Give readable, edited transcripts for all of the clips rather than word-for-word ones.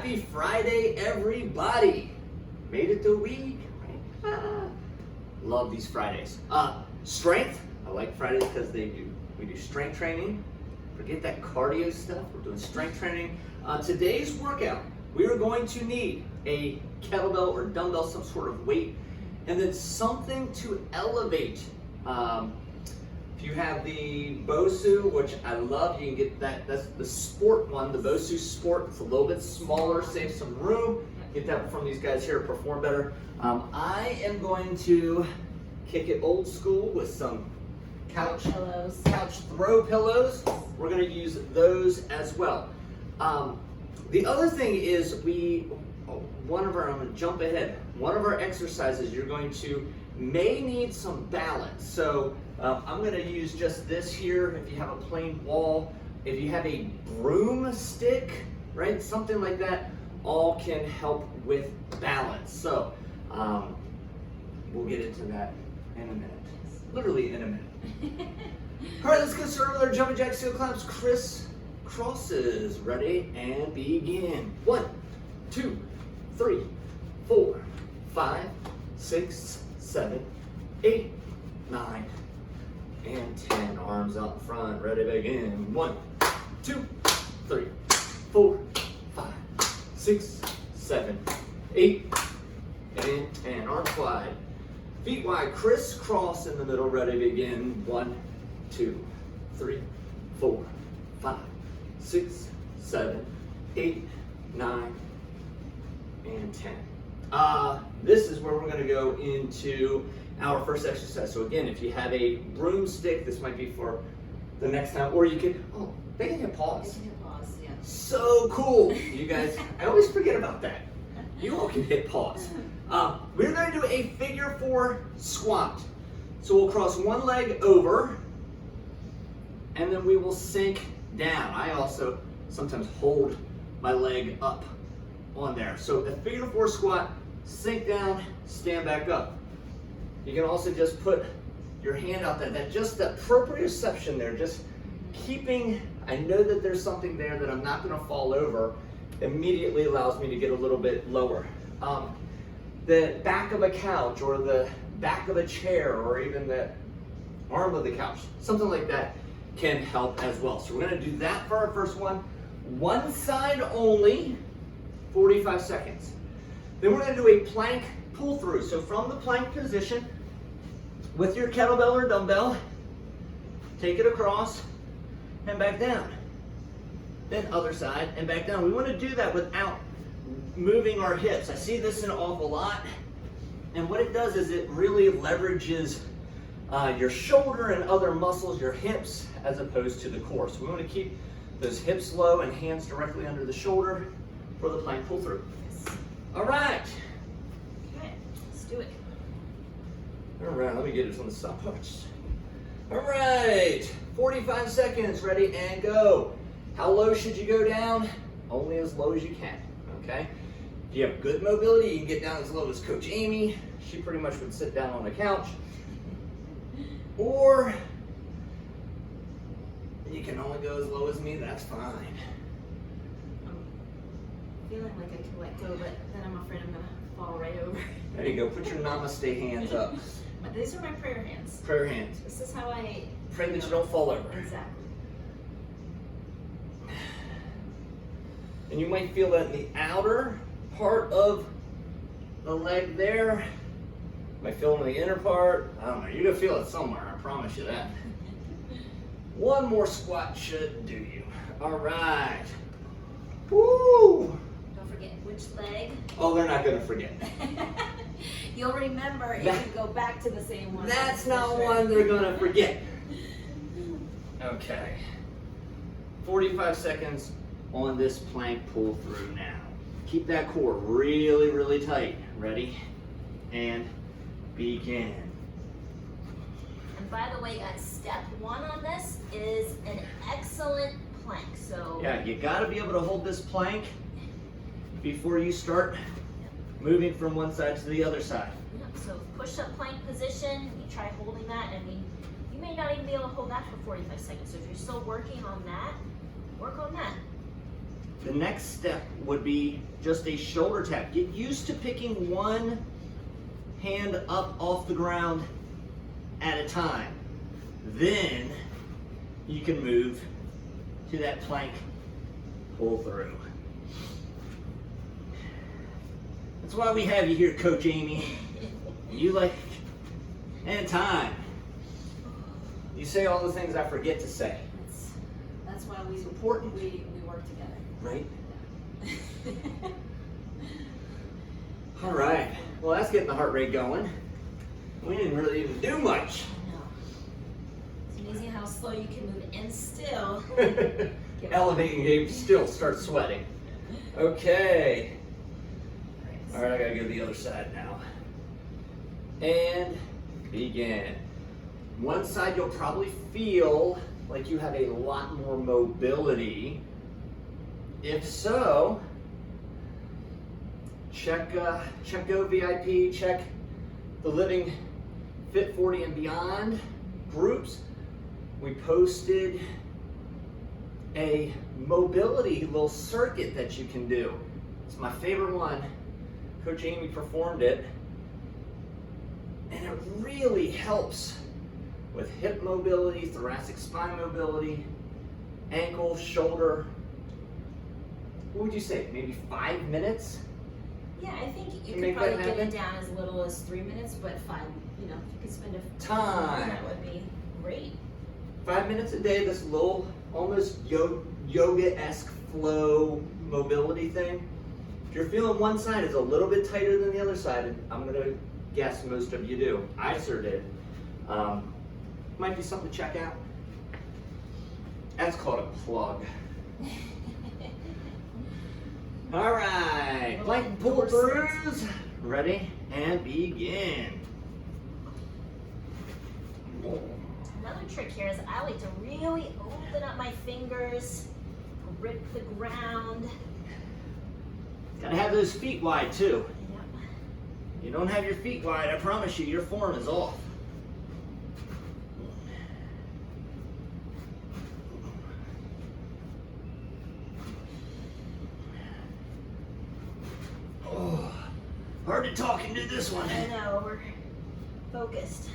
Happy Friday, everybody. Made it the week, right? Love these Fridays. Strength, I like Fridays because we do strength training. Forget that cardio stuff, we're doing strength training. Today's workout, we are going to need a kettlebell or dumbbell, some sort of weight, and then something to elevate. If you have the BOSU, which I love, you can get that. That's the sport one, the BOSU Sport. It's a little bit smaller, saves some room. Get that from these guys here to perform better. I am going to kick it old school with some couch throw pillows. We're going to use those as well. The other thing is I'm going to jump ahead. One of our exercises, you're going to may need some balance. So I'm going to use just this here. If you have a plain wall, if you have a broomstick, right, something like that, all can help with balance. So we'll get into that in a minute, literally in a minute. All right, let's get started with our jumping jacks, heel clamps, crosses. Ready and begin. 1, 2, 3, 4, 5, 6, 7, 8, 9, and 10. Arms out in front. Ready to begin. 1, 2, 3, 4, 5, 6, 7, 8, and 10. Arms wide. Feet wide. Crisscross in the middle. Ready to begin. 1, 2, 3, 4, 5, 6, 7, 8, 9, and 10. This is where we're going to go into our first exercise. So again, if you have a broomstick, this might be for the next time, or you could, they can hit pause. They can hit pause, yeah. So cool. You guys, I always forget about that. You all can hit pause. We're going to do a figure 4 squat. So we'll cross one leg over, and then we will sink down. I also sometimes hold my leg up on there. So a figure 4 squat, sink down, stand back up. You can also just put your hand out there. Just that proprioception there, just keeping, I know that there's something there that I'm not gonna fall over, immediately allows me to get a little bit lower. The back of a couch or the back of a chair or even the arm of the couch, something like that can help as well. So we're gonna do that for our first one. One side only, 45 seconds. Then we're gonna do a plank pull through. So from the plank position, with your kettlebell or dumbbell, take it across and back down. Then other side and back down. We want to do that without moving our hips. I see this an awful lot. And what it does is it really leverages your shoulder and other muscles, your hips, as opposed to the core. So we want to keep those hips low and hands directly under the shoulder for the plank pull through. All right. Okay, let's do it. All right, let me get it on the stopwatch. All right, 45 seconds, ready and go. How low should you go down? Only as low as you can, okay? If you have good mobility, you can get down as low as Coach Amy. She pretty much would sit down on the couch. Or you can only go as low as me, that's fine. I'm feeling like I can let go, but then I'm afraid I'm gonna fall right over. There you go, put your namaste hands up. These are my prayer hands. Prayer hands. This is how I Pray that you don't fall over. Exactly. And you might feel that in the outer part of the leg there. You might feel it in the inner part. I don't know. You're going to feel it somewhere. I promise you that. One more squat should do you. All right. Woo! Don't forget which leg. Oh, they're not going to forget. You'll remember if you go back to the same one. That's not one they're going to forget. Okay. 45 seconds on this plank pull through now. Keep that core really, really tight. Ready? And begin. And by the way, guys, step 1 on this is an excellent plank. So yeah, you got to be able to hold this plank before you start moving from one side to the other side. Yep, so push-up plank position, you try holding that. I mean, you may not even be able to hold that for 45 seconds. So if you're still working on that, work on that. The next step would be just a shoulder tap. Get used to picking one hand up off the ground at a time. Then you can move to that plank pull through. That's why we have you here, Coach Amy. You like, and time. You say all the things I forget to say. That's why It's important. we work together. Right? All right. Well, that's getting the heart rate going. We didn't really even do much. No. It's amazing how slow you can move and still. Elevating game, still start sweating. Okay. All right, I gotta go to the other side now. And begin. One side you'll probably feel like you have a lot more mobility. If so, check Go VIP, check the Living Fit 40 and Beyond groups. We posted a mobility little circuit that you can do. It's my favorite one. Coach Amy performed it, and it really helps with hip mobility, thoracic spine mobility, ankle, shoulder. What would you say, maybe 5 minutes? Yeah, I think you Can could make probably that get happen? it down as little as 3 minutes, but 5, if you could spend a Time. that would be great. 5 minutes a day, this little almost yoga-esque flow mobility thing. If you're feeling one side is a little bit tighter than the other side, I'm gonna guess most of you do. I sure did. Might be something to check out. That's called a plug. All right, plank pull throughs. Ready and begin. Another trick here is I like to really open up my fingers, grip the ground. Gotta have those feet wide too. Yep. You don't have your feet wide, I promise you, your form is off. Oh, hard to talk into this one. I know, we're focused.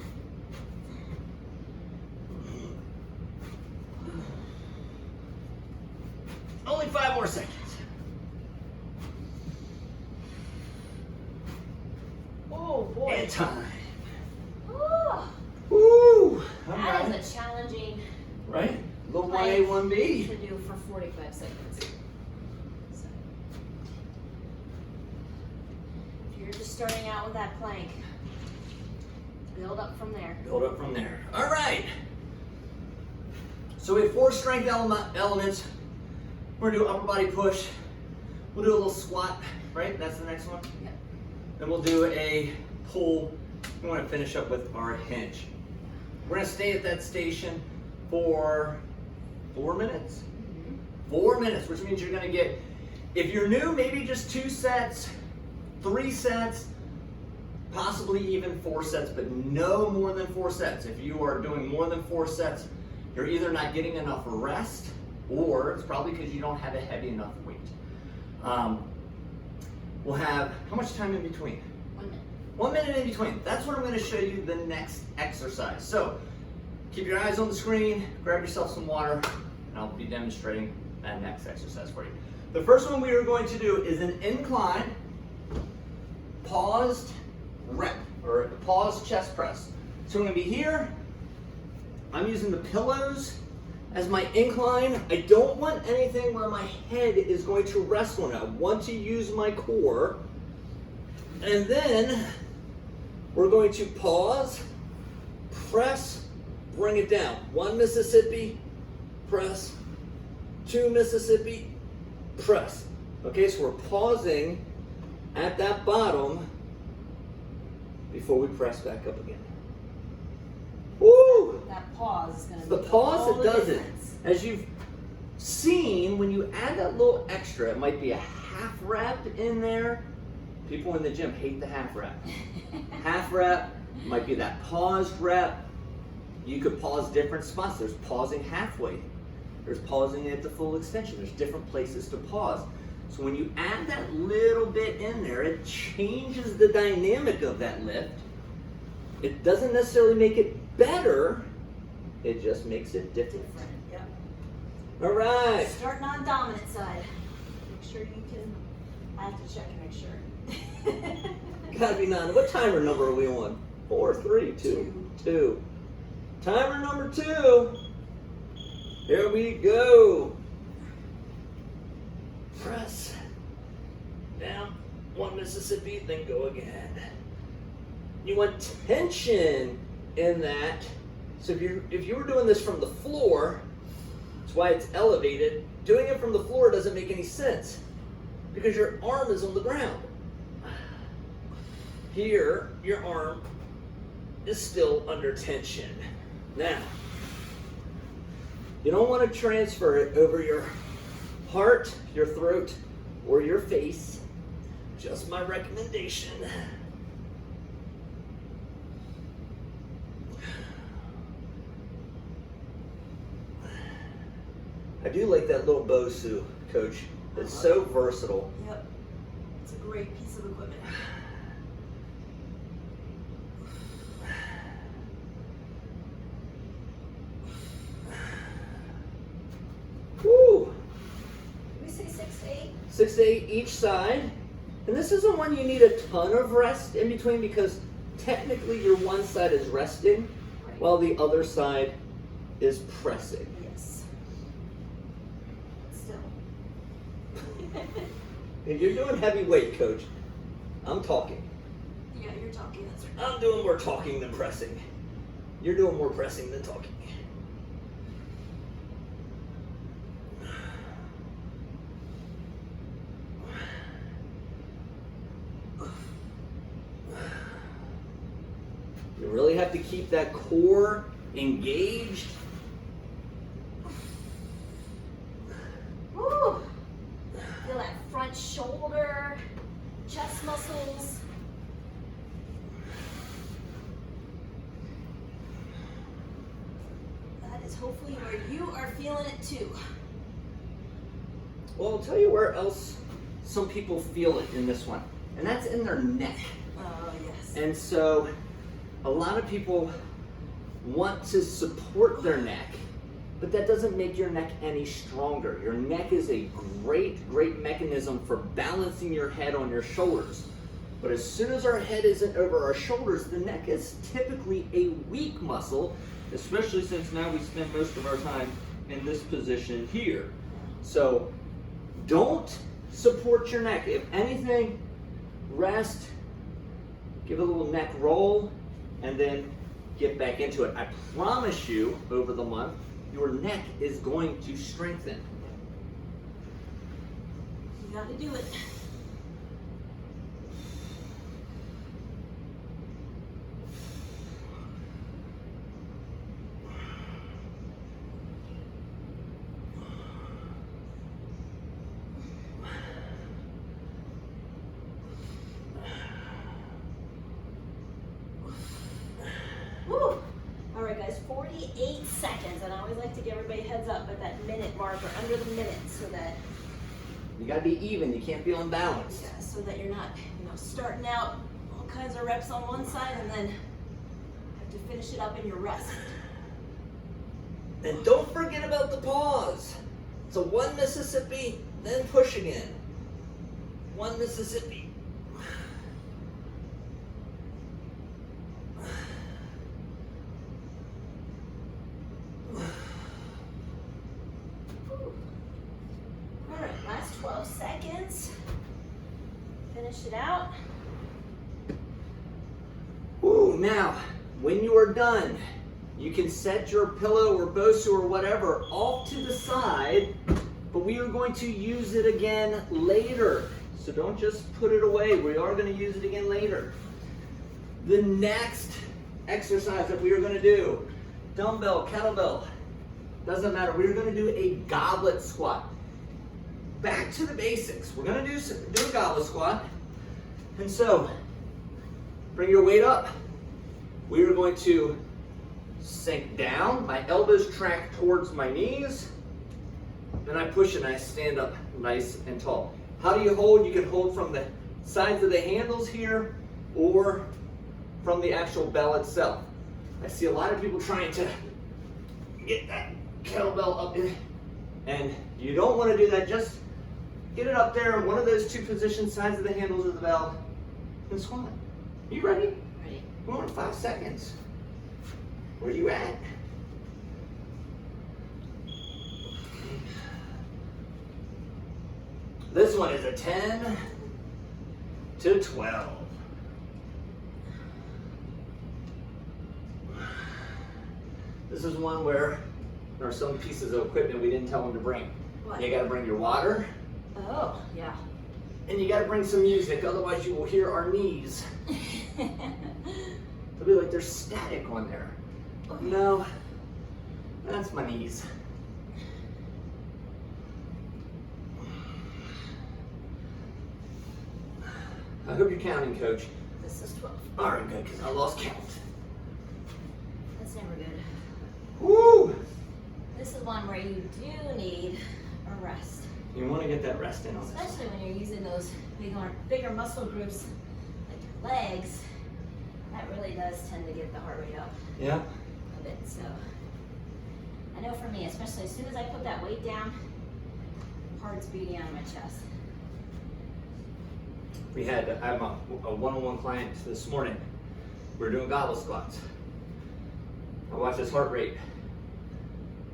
Only 5 more seconds. Oh boy. And time. Oh, Woo! All that right. is a challenging Right? Little plank 1A, 1B. to do for 45 seconds. So, if you're just starting out with that plank, build up from there. Build up from there. All right. So we have 4 strength elements. We're gonna do upper body push. We'll do a little squat, right? That's the next one. Yep. Then we'll do a pull. We want to finish up with our hinge. We're gonna stay at that station for 4 minutes. 4 minutes, which means you're gonna get, if you're new, maybe just 2 sets, 3 sets, possibly even 4 sets, but no more than 4 sets. If you are doing more than 4 sets, you're either not getting enough rest, or it's probably because you don't have a heavy enough weight. We'll have, how much time in between? 1 minute. 1 minute in between. That's when I'm going to show you the next exercise. So keep your eyes on the screen, grab yourself some water, and I'll be demonstrating that next exercise for you. The first one we are going to do is an incline, paused rep, or paused chest press. So I'm going to be here. I'm using the pillows as my incline. I don't want anything where my head is going to rest on it. I want to use my core. And then we're going to pause, press, bring it down. 1 Mississippi, press. 2 Mississippi, press. Okay, so we're pausing at that bottom before we press back up again. Woo! That pause is going to The make pause all that the does it. difference. As you've seen, when you add that little extra, it might be a half rep in there. People in the gym hate the half rep. Half rep might be that paused rep. You could pause different spots. There's pausing halfway. There's pausing at the full extension. There's different places to pause. So when you add that little bit in there, it changes the dynamic of that lift. It doesn't necessarily make it better, it just makes it different. Yep. All right. Starting on dominant side. Make sure you can, I have to check and make sure. Gotta be 9. What timer number are we on? 4, 3, 2, 2. Timer number 2. Here we go. Press. Down. 1 Mississippi, then go again. You want tension in that. So if you were doing this from the floor, that's why it's elevated. Doing it from the floor doesn't make any sense because your arm is on the ground. Here, your arm is still under tension. Now, you don't want to transfer it over your heart, your throat, or your face. Just my recommendation. I do like that little BOSU, Coach. It's so versatile. Yep. It's a great piece of equipment. Woo! Did we say 6 to 8? 6 to 8 each side. And this isn't one you need a ton of rest in between because technically your one side is resting Right. while the other side is pressing. Yes. Still. And you're doing heavy weight, Coach. I'm talking. Yeah, you're talking, that's right. I'm doing more talking than pressing. You're doing more pressing than talking. You really have to keep that core engaged. Woo! Feel that front shoulder, chest muscles. That is hopefully where you are feeling it too. Well, I'll tell you where else some people feel it in this one, and that's in their neck. Oh, yes. And so a lot of people want to support their neck, but that doesn't make your neck any stronger. Your neck is a great, great mechanism for balancing your head on your shoulders. But as soon as our head isn't over our shoulders, the neck is typically a weak muscle, especially since now we spend most of our time in this position here. So don't support your neck. If anything, rest, give a little neck roll, and then get back into it. I promise you, over the month, your neck is going to strengthen. You gotta do it. Woo! All right, guys, 48 seconds, and I always like to give everybody a heads up at that minute mark or under the minute so that, You gotta be even, you can't be unbalanced. yeah, so that you're not, starting out all kinds of reps on one side and then have to finish it up in your rest. And don't forget about the pause. So 1 Mississippi, then push again. 1 Mississippi. All right, last 12 seconds. Finish it out. Woo, now, when you are done, you can set your pillow or BOSU or whatever off to the side, but we are going to use it again later. So don't just put it away. We are going to use it again later. The next exercise that we are going to do, dumbbell, kettlebell, doesn't matter. We're going to do a goblet squat. Back to the basics. We're going to do a goblet squat. And so, bring your weight up. We are going to sink down. My elbows track towards my knees. and I push it and I stand up nice and tall. How do you hold? You can hold from the sides of the handles here or from the actual bell itself. I see a lot of people trying to get that kettlebell up in, and you don't want to do that. Just get it up there in one of those two positions, sides of the handles of the bell, and squat. You ready? Ready. We're on 5 seconds. Where you at? This one is a 10 to 12. This is one where there are some pieces of equipment we didn't tell them to bring. What? You gotta bring your water, Oh, yeah. and you gotta bring some music, otherwise you will hear our knees. They'll be like, there's static on there. No, that's my knees. I hope you're counting, Coach. This is 12. All right, good, because I lost count. That's never good. Woo! This is one where you do need a rest. You want to get that rest in on this. Especially when you're using those bigger muscle groups like your legs. That really does tend to get the heart rate up Yeah. a bit. So I know for me, especially as soon as I put that weight down, heart's beating out of my chest. I had a one-on-one client this morning. We were doing goblet squats. I watched his heart rate.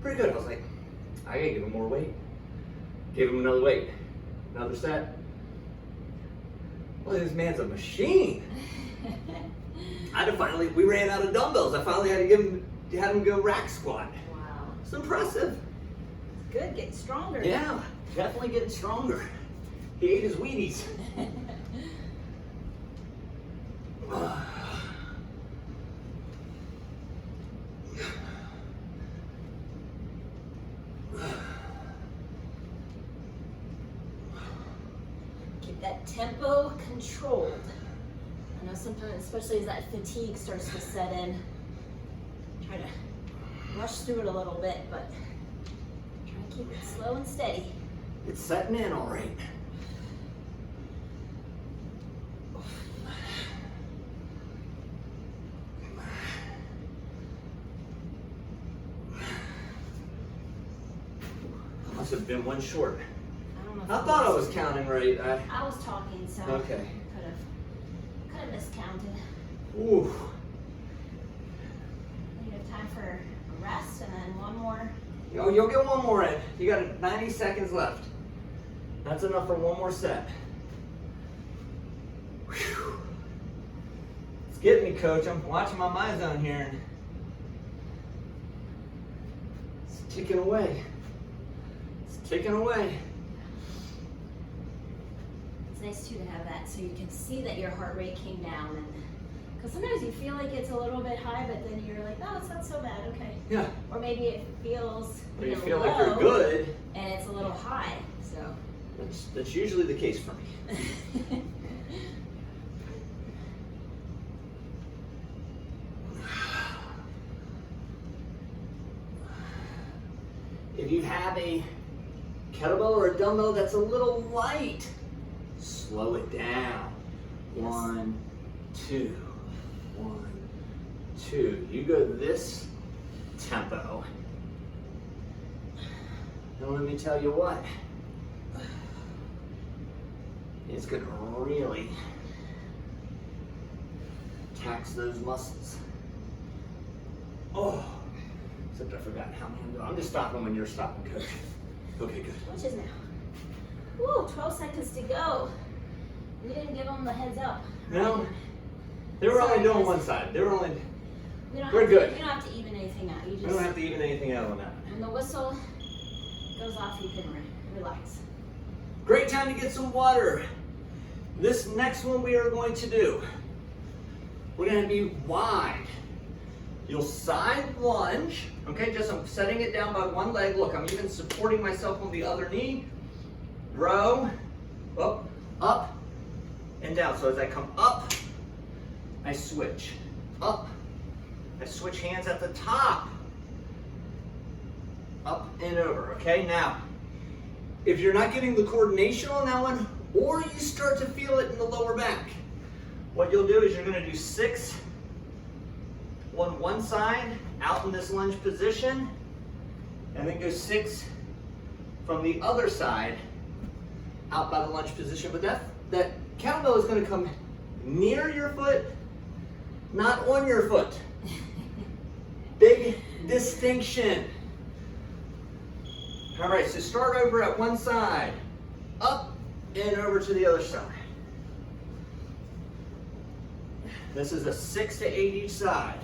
Pretty good. I was like, I gotta give him more weight. Gave him another weight. Another set. Well, this man's a machine. We ran out of dumbbells. I finally had to had him go rack squat. Wow. It's impressive. Good, getting stronger. Yeah, definitely getting stronger. He ate his Wheaties. Keep that tempo controlled. I know sometimes, especially as that fatigue starts to set in, try to rush through it a little bit, but try to keep it slow and steady. It's setting in all right. Must have been one short. I don't know if I thought I was counting right. I was talking, so Okay. could have miscounted. Ooh. You have time for a rest and then one more. You'll get one more in. You got 90 seconds left. That's enough for one more set. Whew. It's getting me, Coach. I'm watching my zone here. And it's ticking away. It's ticking away. It's nice too to have that so you can see that your heart rate came down, and because sometimes you feel like it's a little bit high, but then you're like, oh, it's not so bad, okay. Yeah. Or maybe it feels Or you know, feel like low, you're good. and it's a little high. So That's usually the case for me. If you have a kettlebell or a dumbbell that's a little light, slow it down. Yes. 1, 2, 1, 2. You go this tempo. And let me tell you what, it's gonna really tax those muscles. Oh, except I forgot how many I'm doing. I'm just stopping when you're stopping, Coach. Okay, good. which is now? Woo, 12 seconds to go. We didn't give them the heads up. No, they were only Sorry, doing guys. one side. They were only. We don't We're have good. To, you don't have to even anything out. You We just don't have to even anything out on that. when the whistle goes off, you can relax. Great time to get some water. This next one we are going to do, we're going to be wide. You'll side lunge, okay? Just I'm setting it down by one leg. Look, I'm even supporting myself on the other knee. Row, up, and down. So as I come up, I switch. Up, I switch hands at the top. Up and over, okay? Now, if you're not getting the coordination on that one, or you start to feel it in the lower back, what you'll do is you're gonna do 6 on one side, out in this lunge position, and then go 6 from the other side, out by the lunge position. But that kettlebell is gonna come near your foot, not on your foot. Big distinction. All right, so start over at one side, up and over to the other side. This is a 6 to 8 each side.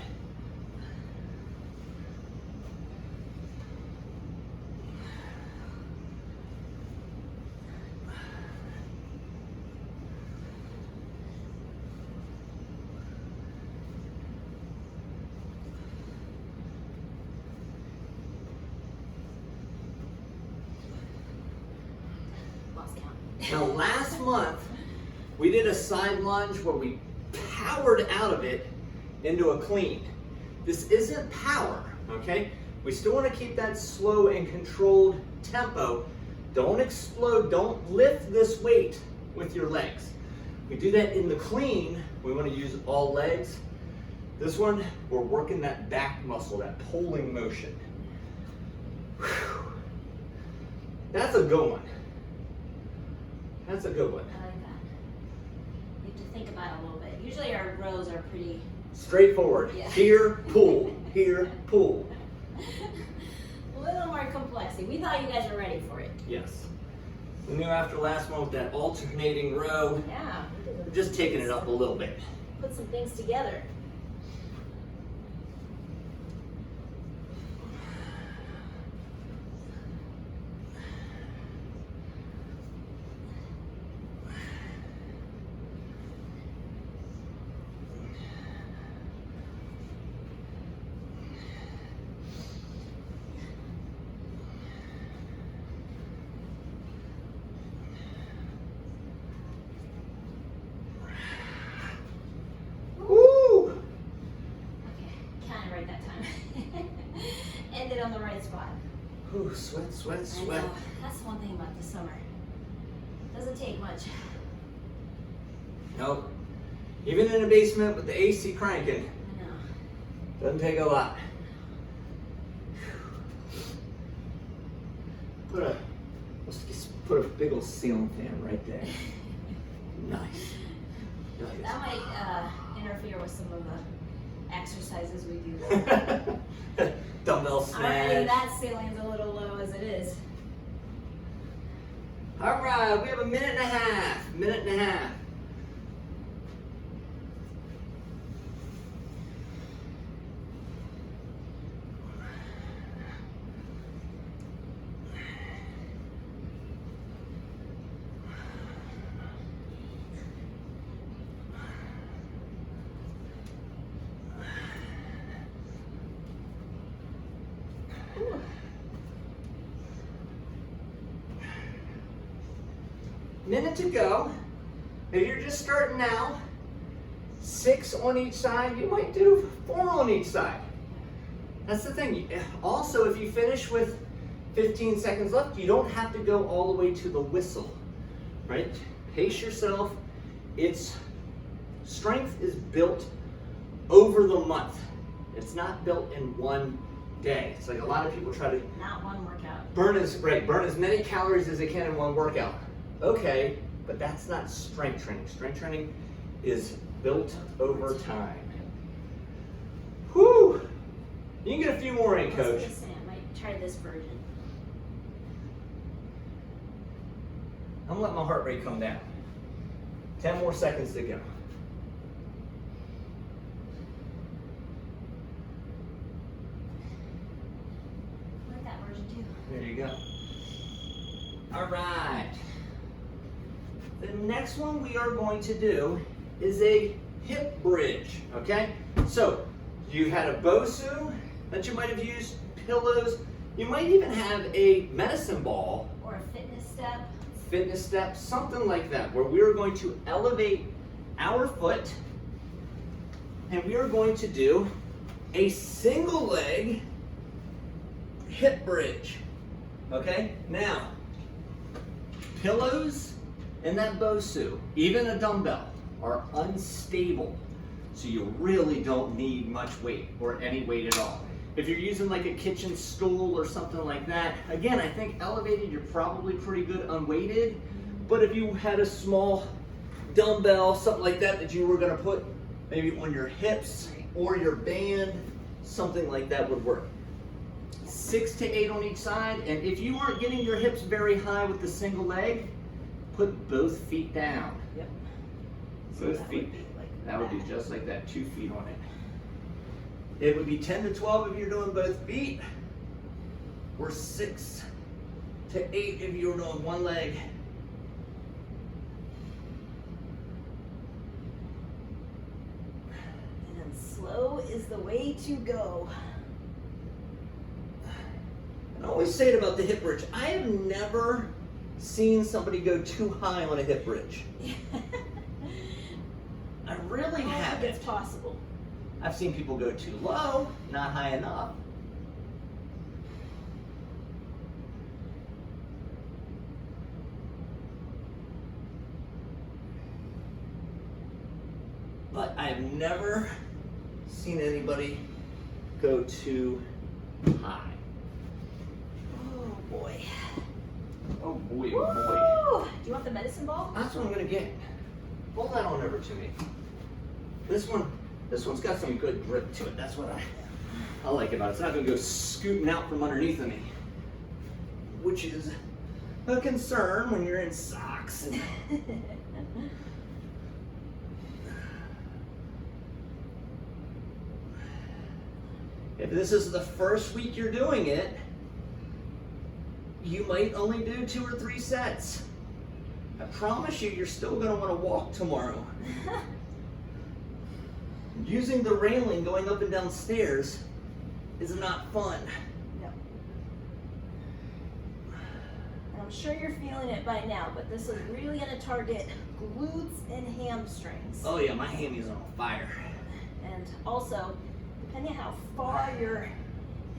Now last month, we did a side lunge where we powered out of it into a clean. This isn't power, okay? We still want to keep that slow and controlled tempo. Don't explode, don't lift this weight with your legs. We do that in the clean, we want to use all legs. This one, we're working that back muscle, that pulling motion. Whew. That's a good one. That's a good one. I like that. You have to think about it a little bit. Usually our rows are pretty straightforward. Yeah. Here, pull. Here, pull. A little more complexity. We thought you guys were ready for it. Yes. We knew after last one with that alternating row, Yeah. we're just taking it up a little bit. Put some things together. Ended on the right spot. Ooh, sweat, sweat, I sweat. know. That's one thing about the summer. Doesn't take much. Nope. Even in a basement with the AC cranking, I know. doesn't take a lot. Let's just put a big old ceiling fan right there. Nice. That might interfere with some of the exercises we do. Dumbbell Already snatch. that ceiling's a little low as it is. All right, we have a minute and a half. Minute and a half. Minute to go. If you're just starting now, 6 on each side, you might do 4 on each side. That's the thing. Also, if you finish with 15 seconds left, you don't have to go all the way to the whistle, right? Pace yourself. Strength is built over the month. It's not built in one day. It's like a lot of people try to Not one workout. burn as many calories as they can in one workout. Okay, but that's not strength training. Strength training is built over time. Whew! You can get a few more in, Coach. I might try this version. I'm letting my heart rate come down. 10 more seconds to go. I like that version too. There you go. All right. The next one we are going to do is a hip bridge, okay? So you had a BOSU that you might have used, pillows. You might even have a medicine ball, Or a fitness step, something like that, where we are going to elevate our foot and we are going to do a single leg hip bridge, okay? Now, pillows and that BOSU, even a dumbbell, are unstable. So you really don't need much weight or any weight at all. If you're using like a kitchen stool or something like that, again, I think elevated, you're probably pretty good unweighted. But if you had a small dumbbell, something like that, that you were gonna put maybe on your hips or your band, something like that would work. 6 to 8 on each side, and if you aren't getting your hips very high with the single leg, put both feet down. Yep. Both feet. That would be just like that, 2 feet on it. It would be 10 to 12 if you're doing both feet, or 6 to 8 if you're doing one leg. And slow is the way to go. I always say it about the hip bridge. I have never seen somebody go too high on a hip bridge. I really I don't think haven't. it's possible. I've seen people go too low, not high enough. But I've never seen anybody go too high. Oh boy. Oh boy, Woo! oh boy. Do you want the medicine ball? That's what I'm gonna get. Pull that on over to me. This one's got some good grip to it. That's what I like about it. It's not gonna go scooting out from underneath of me, which is a concern when you're in socks. And if this is the first week you're doing it, you might only do 2 or 3 sets. I promise you, you're still gonna wanna walk tomorrow. Using the railing going up and down stairs is not fun. No. And I'm sure you're feeling it by now, but this is really gonna target glutes and hamstrings. Oh yeah, my hammies are on fire. And also, depending on how far your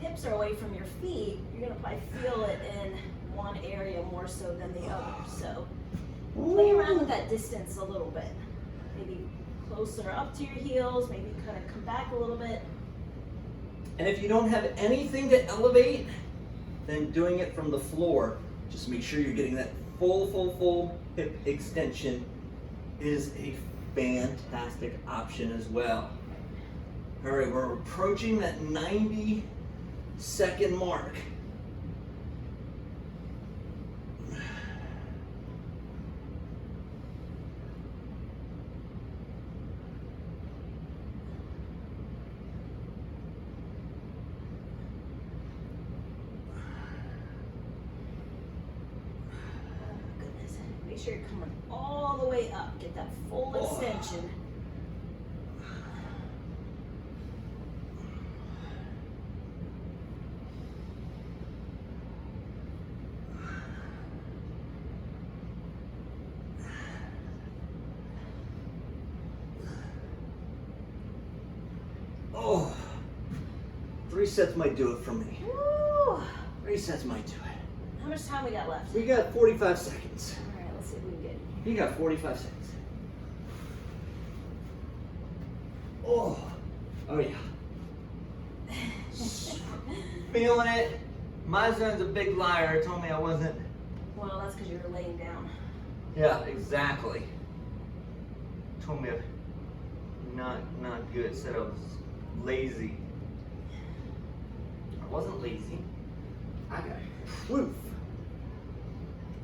hips are away from your feet, you're gonna probably feel it in one area more so than the other. So play around with that distance a little bit. Maybe closer up to your heels, maybe kind of come back a little bit. And if you don't have anything to elevate, then doing it from the floor, just make sure you're getting that full hip extension is a fantastic option as well. All right, we're approaching that 90-second mark. Goodness, make sure you're coming all the way up. Get that full extension. Oh, 3 sets might do it for me. Woo! 3 sets might do it. How much time we got left? We got 45 seconds. All right, let's see if we can get. You got 45 seconds. Oh, oh yeah. Feeling it. My zone's a big liar. It told me I wasn't. Well, that's because you were laying down. Yeah, exactly. Told me I'm not good. Said I was lazy. I wasn't lazy. I got proof.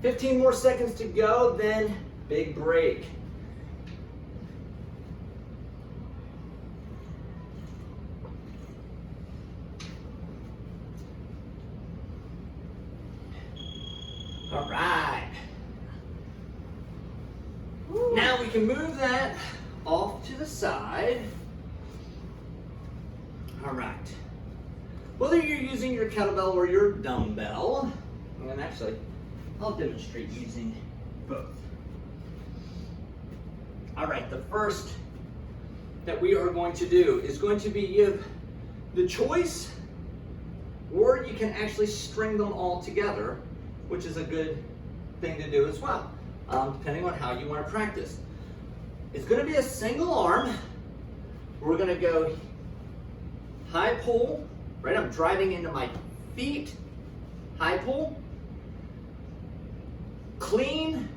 15 more seconds to go, then big break. All right. Woo. Now we can move that off to the side. All right. Whether you're using your kettlebell or your dumbbell, and actually, I'll demonstrate using both. All right, the first that we are going to do is going to be you have the choice, or you can actually string them all together, which is a good thing to do as well, depending on how you want to practice. It's going to be a single arm. We're going to go high pull, right? I'm driving into my feet, high pull, clean,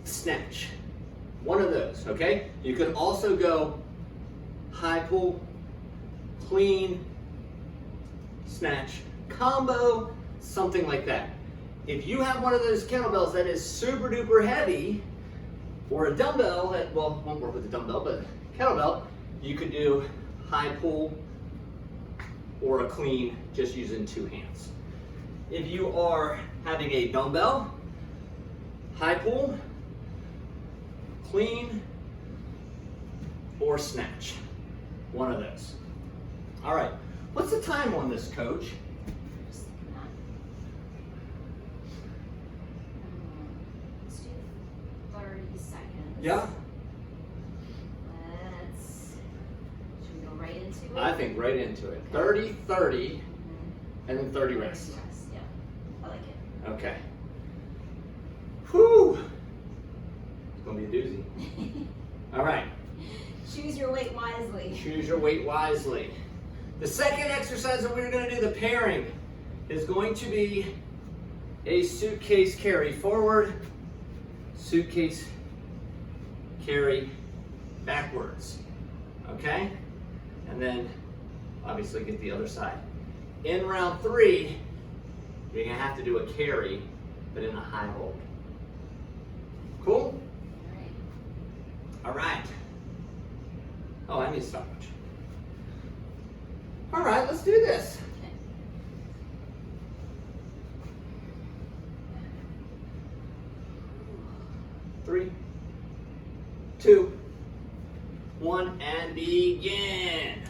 snatch. One of those, okay? You could also go high pull, clean, snatch, combo, something like that. If you have one of those kettlebells that is super duper heavy, or a dumbbell, that, well, won't work with a dumbbell, but kettlebell, you could do high pull or a clean just using 2 hands. If you are having a dumbbell, high pull, clean, or snatch. One of those. All right, what's the time on this, Coach? Let's do 30 seconds. Yeah, Should we go right into it? I think right into it. 30, 30, and then 30 rest. Yeah, I like it. Okay. Whew. It's gonna be a doozy. All right. Choose your weight wisely. Choose your weight wisely. The second exercise that we're going to do, the pairing, is going to be a suitcase carry forward, suitcase carry backwards. Okay? And then obviously get the other side. In round 3, you're going to have to do a carry, but in a high hold. Cool? All right. Oh, I need a stopwatch. All right, let's do this. Okay. 3, 2, 1, and begin.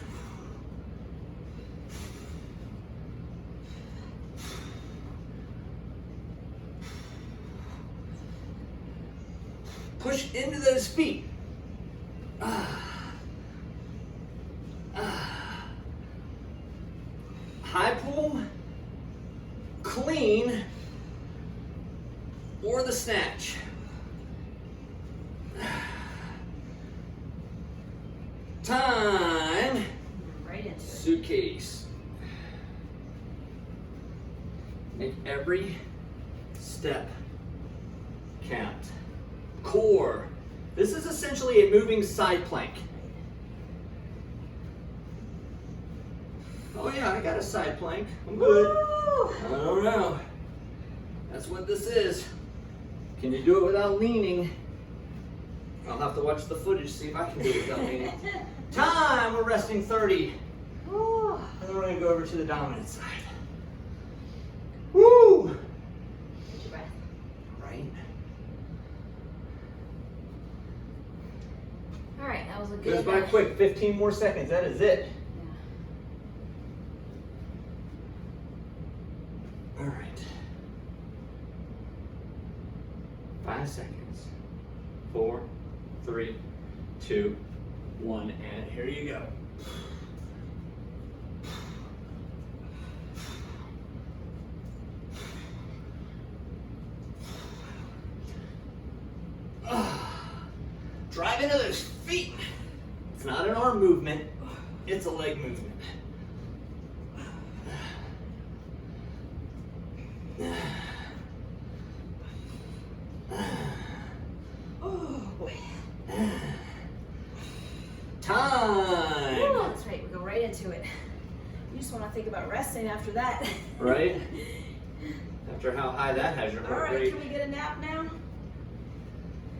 Push into those feet. High pull, clean, or the snatch. Time. Right into it. Suitcase. Make every step count. Core. This is essentially a moving side plank. Oh yeah, I got a side plank. I'm good. Woo! I don't know. That's what this is. Can you do it without leaning? I'll have to watch the footage, see if I can do it without leaning. Time, we're resting 30. Woo! And then we're gonna go over to the dominant side. Woo! Take your breath. Right. All right, that was a good. Goes by quick, 15 more seconds, that is it. All right. 5 seconds. 4, 3, 2, 1, and here you go. Drive into those feet. It's not an arm movement, it's a leg movement. Oh boy. Time. Oh, that's right. We go right into it. You just want to think about resting after that. Right? After how high that has your All heart right, rate. can we get a nap now?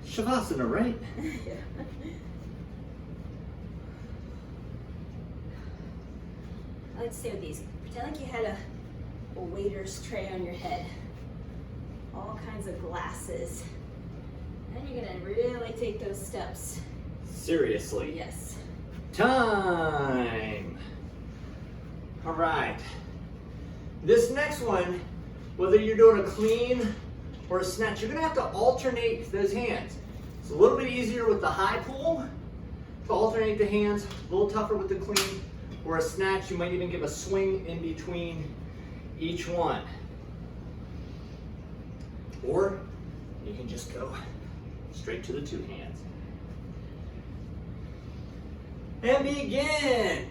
Shavasana, right? Yeah. I like to stay with these. Pretend like you had a waiter's tray on your head. All kinds of glasses. And you're gonna really take those steps. Seriously. Yes. Time. All right. This next one, whether you're doing a clean or a snatch, you're gonna have to alternate those hands. It's a little bit easier with the high pull to alternate the hands, a little tougher with the clean, or a snatch, you might even give a swing in between each one. Or you can just go straight to the two hands. And begin.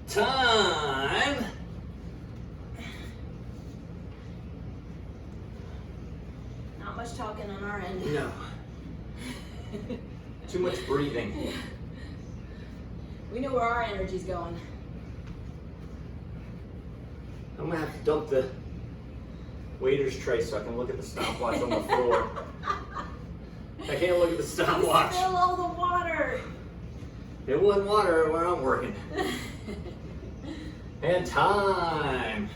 Time. Not much talking on our end. No. Too much breathing. We know where our energy's going. I'm gonna have to dump the waiter's tray so I can look at the stopwatch on the floor. I can't look at the stopwatch. Spill all the water. It wasn't water where I'm working. And time.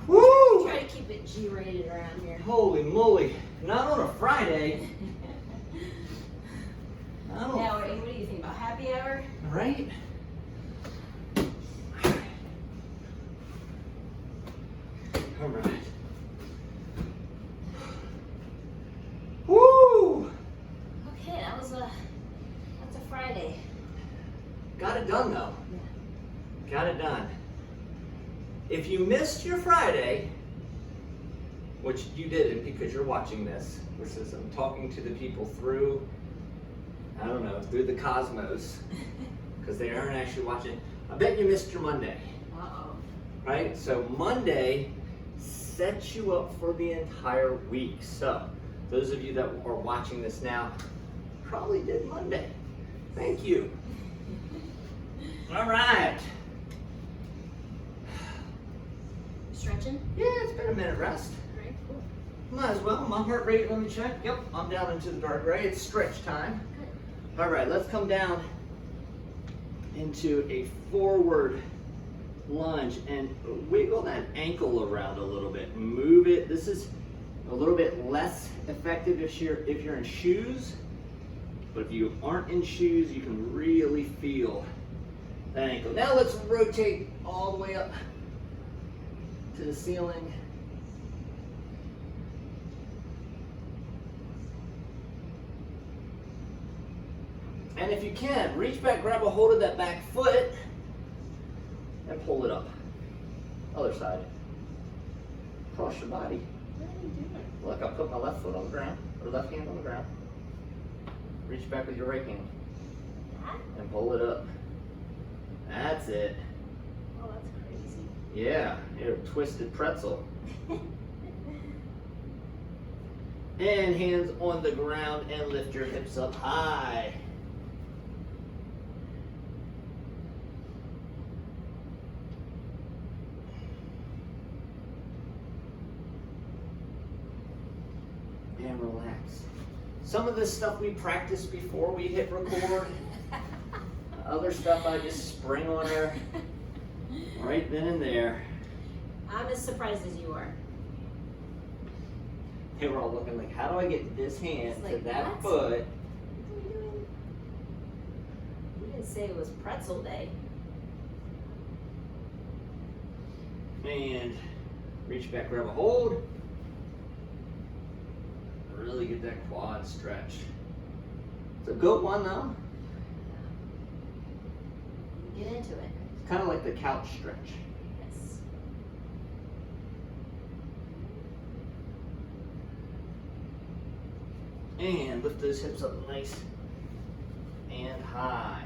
Woo! Try to keep it G-rated around here. Holy moly. Not on a Friday. Oh. Yeah, what do you think about happy hour? Right? All right. Woo! Okay, that's a Friday. Got it done though. Yeah. Got it done. If you missed your Friday, which you didn't because you're watching this, which is I'm talking to the people through, I don't know, through the cosmos, because they aren't actually watching. I bet you missed your Monday. Uh-oh. Right? So Monday sets you up for the entire week. So those of you that are watching this now probably did Monday. Thank you. All right. Stretching? Yeah, it's been a minute rest. All right, cool. Might as well. My heart rate, let me check. Yep, I'm down into the dark gray. It's stretch time. Good. All right, let's come down into a forward lunge and wiggle that ankle around a little bit. Move it. This is a little bit less effective if you're in shoes, but if you aren't in shoes, you can really feel that ankle. Now let's rotate all the way up to the ceiling. And if you can, reach back, grab a hold of that back foot, and pull it up. Other side. Cross your body. What are you doing? Look, I put my left foot on the ground, or left hand on the ground. Reach back with your right hand That? and pull it up. That's it. Oh, that's crazy. Yeah, you're a twisted pretzel. And hands on the ground and lift your hips up high. And relax. Some of this stuff we practice before we hit record. Other stuff I just spring on her right then and there. I'm as surprised as you are. They were all looking like, how do I get this hand It's to like, that what? foot? What are you doing? You didn't say it was pretzel day. And reach back, grab a hold. Really get that quad stretch. It's a good one though. Get into it. It's kind of like the couch stretch. Yes. And lift those hips up nice and high.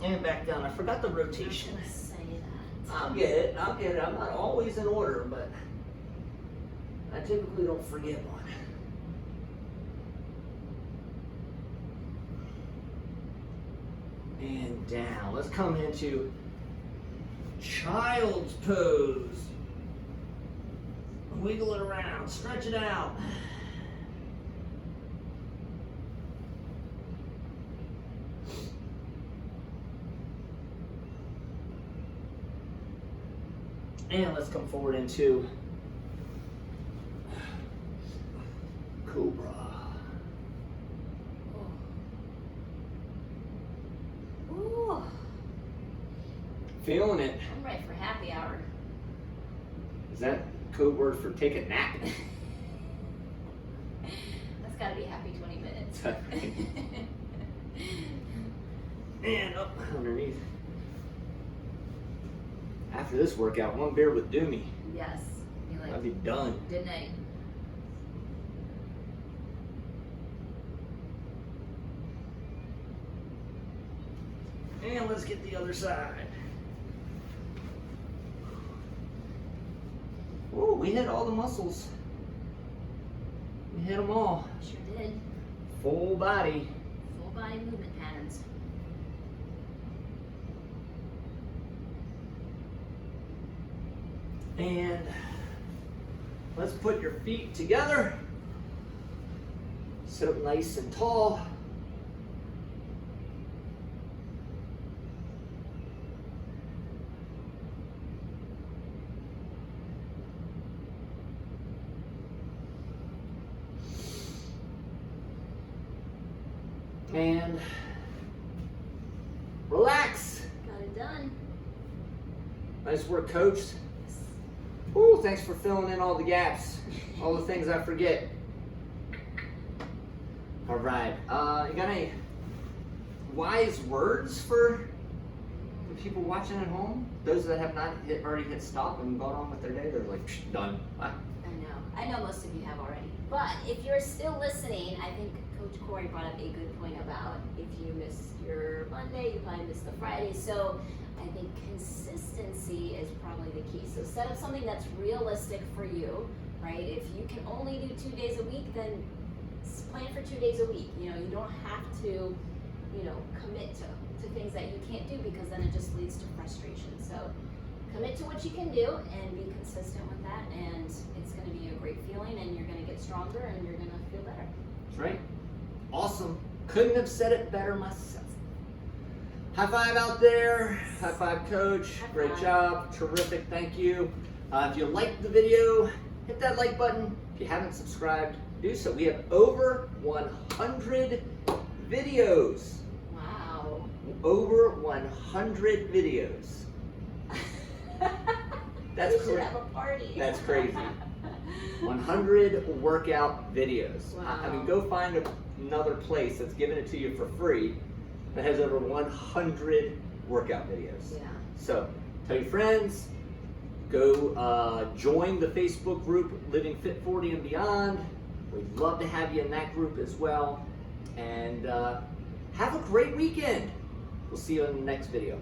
And back down. I forgot the rotation. I was gonna say that. I'll get it. I'll get it. I'm not always in order, but I typically don't forget one. And down. Let's come into child's pose. Wiggle it around. Stretch it out. And let's come forward into Cobra. Ooh, Feeling it. I'm ready for happy hour. Is that code word for take a nap? That's gotta be a happy 20 minutes. And up underneath. After this workout, one beer would do me. Yes. You're I'd like, be done. good night. And let's get the other side. Oh, we hit all the muscles. We hit them all. Sure did. Full body. Full body movement patterns. And let's put your feet together. Sit up nice and tall. And relax. Got it done. Nice work, coach. Ooh, thanks for filling in all the gaps, all the things I forget. All right, you got any wise words for the people watching at home? Those that have not already hit stop and gone on with their day, they're like, done. Bye. I know most of you have already. But if you're still listening, I think Coach Corey brought up a good point about if you missed your Monday, you probably missed the Friday. So I think consistency is probably the key. So set up something that's realistic for you, right? If you can only do 2 days a week, then plan for 2 days a week. You know, you don't have to, commit to things that you can't do, because then it just leads to frustration. So commit to what you can do and be consistent with that, and it's going to be a great feeling, and you're going to get stronger and you're going to feel better. That's right. Awesome. Couldn't have said it better myself. High five out there. High five, coach. High Great five. job. Terrific. Thank you. If you liked the video, hit that like button. If you haven't subscribed, do so. We have over 100 videos. Wow. Over 100 videos. That's we should cra- have a party. That's crazy. 100 workout videos. Wow. I mean, go find another place that's giving it to you for free that has over 100 workout videos. Yeah. So tell your friends, go join the Facebook group Living Fit 40 and Beyond. We'd love to have you in that group as well. And have a great weekend. We'll see you in the next video.